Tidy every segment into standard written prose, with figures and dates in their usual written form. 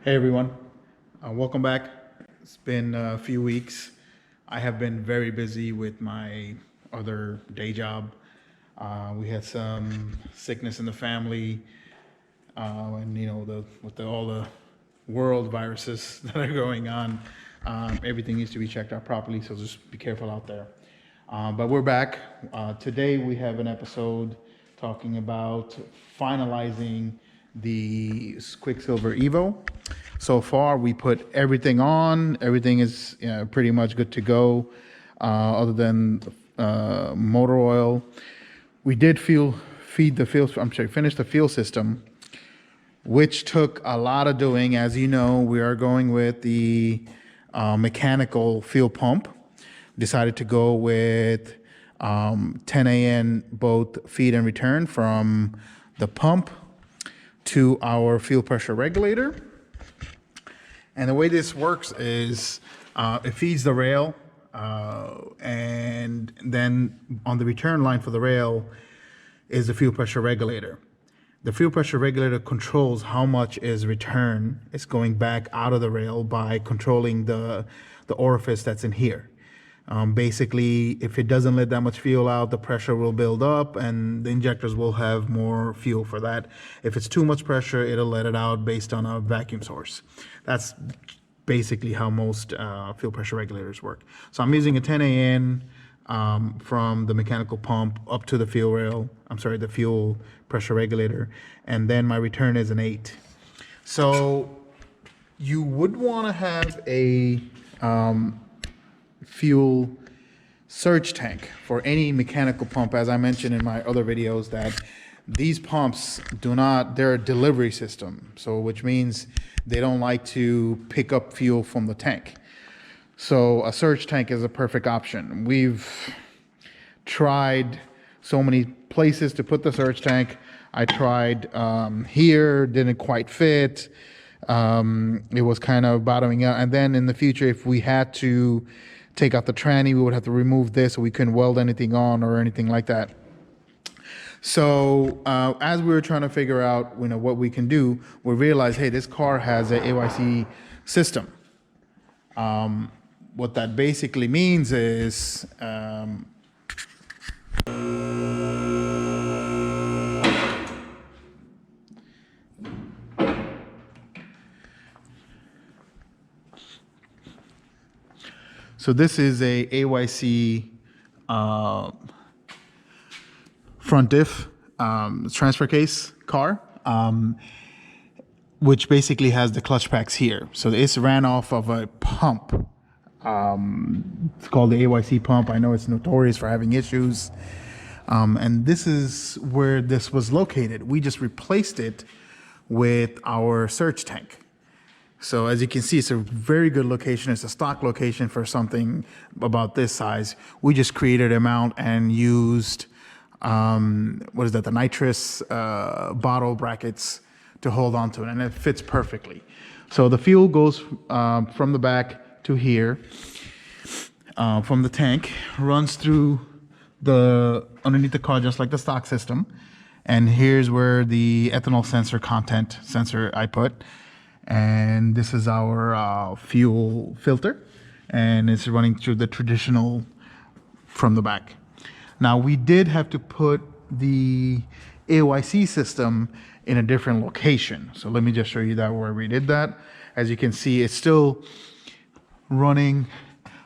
Hey everyone, welcome back. It's been a few weeks. I have been very busy with my other day job. We had some sickness in the family, and all the world viruses that are going on, everything needs to be checked out properly. So just be careful out there. But we're back. Today we have an episode talking about finalizing the Quicksilver Evo. So far, we put everything on. Everything is pretty much good to go, other than motor oil. We did finish the fuel system, which took a lot of doing. As you know, we are going with the mechanical fuel pump. Decided to go with 10 AN both feed and return from the pump to our fuel pressure regulator. And the way this works is it feeds the rail, and then on the return line for the rail is the fuel pressure regulator. The fuel pressure regulator controls how much is return. It's going back out of the rail by controlling the orifice that's in here. Basically, if it doesn't let that much fuel out, the pressure will build up and the injectors will have more fuel for that. If it's too much pressure, it'll let it out based on a vacuum source. That's basically how most fuel pressure regulators work. So I'm using a 10 AN from the mechanical pump up to the the fuel pressure regulator, and then my return is an 8. So you would want to have a fuel surge tank for any mechanical pump. As I mentioned in my other videos, that these pumps they're a delivery system, so which means they don't like to pick up fuel from the tank. So a surge tank is a perfect option. We've tried so many places to put the surge tank. I tried here, didn't quite fit. It was kind of bottoming out. And then in the future, if we had to take out the tranny, we would have to remove this, so we couldn't weld anything on or anything like that. So as we were trying to figure out what we can do, we realized, hey, this car has a AYC system. What that basically means is so this is a AYC front diff transfer case car, which basically has the clutch packs here. So it's ran off of a pump. It's called the AYC pump. I know it's notorious for having issues. And this is where this was located. We just replaced it with our surge tank. So as you can see, it's a very good location. It's a stock location for something about this size. We just created a mount and used, the nitrous bottle brackets to hold on to it, and it fits perfectly. So the fuel goes from the back to here, from the tank, runs through underneath the car just like the stock system. And here's where the ethanol sensor I put. And this is our fuel filter, and it's running through the traditional from the back. Now we did have to put the AYC system in a different location. So let me just show you that where we did that. As you can see, it's still running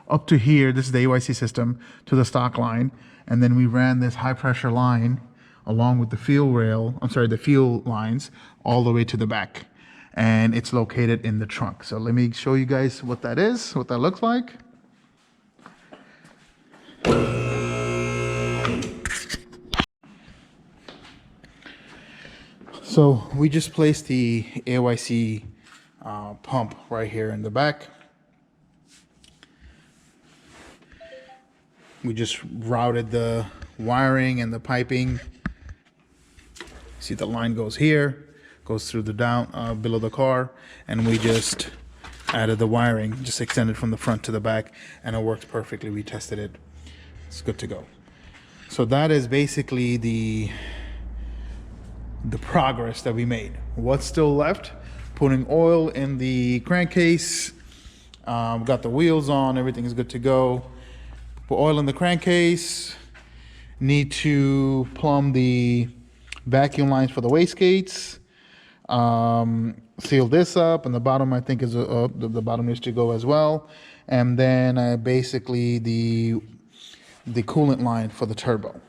up to here. This is the AYC system to the stock line. And then we ran this high pressure line along with the the fuel lines all the way to the back. And it's located in the trunk. So let me show you guys what that is, what that looks like. So we just placed the AYC pump right here in the back. We just routed the wiring and the piping. See, the line goes here, goes through the down below the car, and we just added the wiring, just extended from the front to the back, and it works perfectly. We tested it. It's good to go. So that is basically the progress that we made. What's still left? putting oil in the crankcase. Got the wheels on, everything is good to go. Put oil in the crankcase. Need to plumb the vacuum lines for the wastegates. Seal this up, and the bottom I think is the bottom needs to go as well. And then basically the coolant line for the turbo.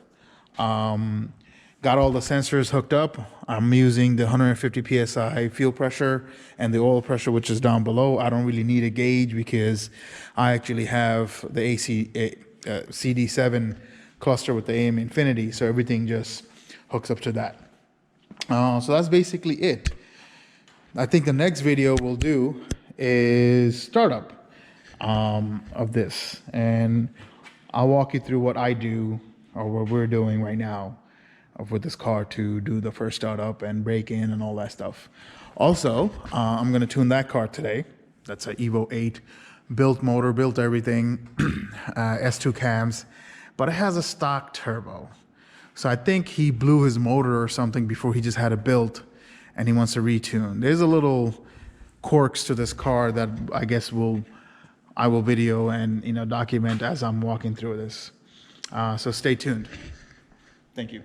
Got all the sensors hooked up. I'm using the 150 psi fuel pressure and the oil pressure, which is down below. I don't really need a gauge because I actually have the CD7 cluster with the AM Infinity, so everything just hooks up to that. So that's basically it. I think the next video we'll do is startup of this, and I'll walk you through what I do or what we're doing right now with this car to do the first startup and break in and all that stuff. Also, I'm going to tune that car today. That's an Evo 8, built motor, built everything, S2 cams, but it has a stock turbo. So I think he blew his motor or something before he just had it built, and he wants to retune. There's a little quirks to this car that I guess I will video and document as I'm walking through this. So stay tuned. Thank you.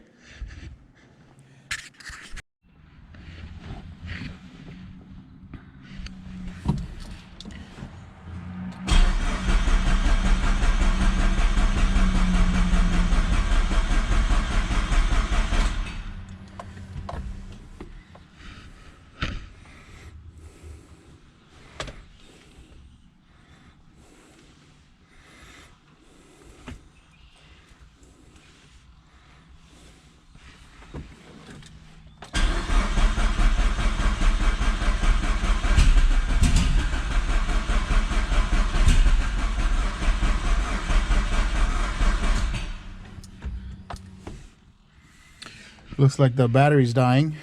Looks like the battery's dying.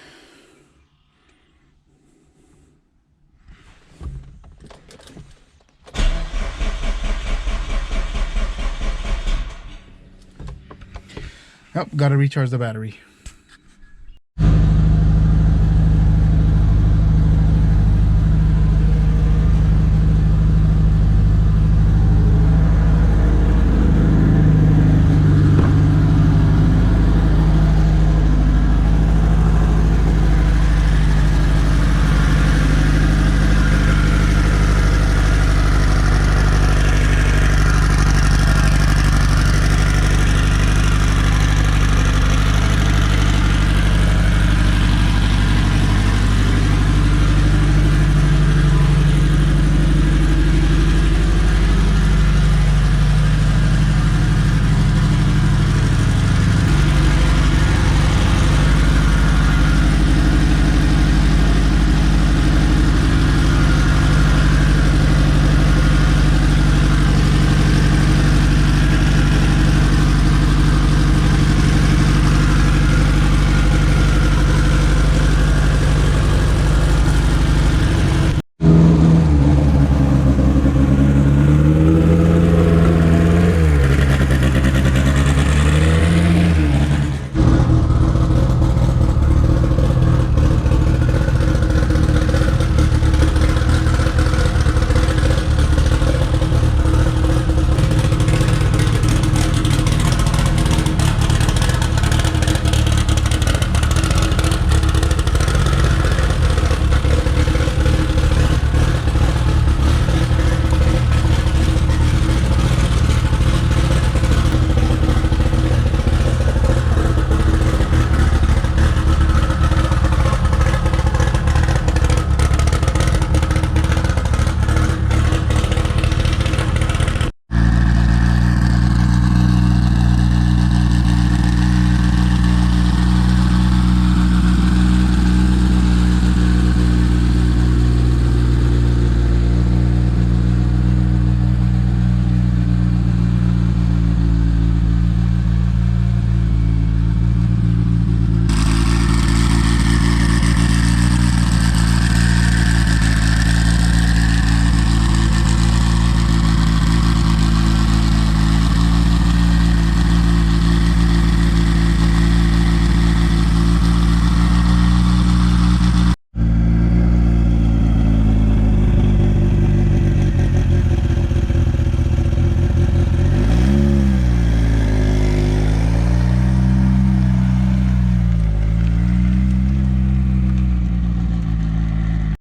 Yep, gotta recharge the battery.